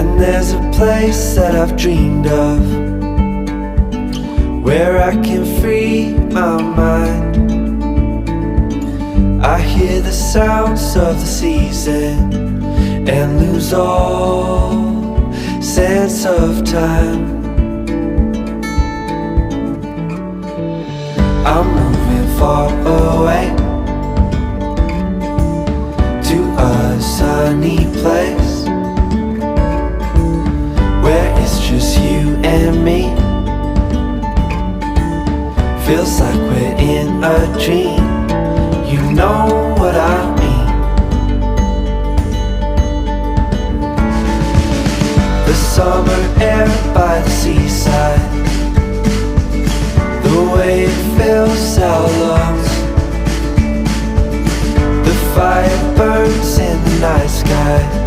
And there's a place that I've dreamed of, where I can free my mind. I hear the sounds of the season and lose all sense of time. I'm moving far away to a sunny place where it's just you and me. Feels like we're in a dream. You know what I mean. The summer air by the seaside, the way it fills our lungs, the fire burns in the night sky.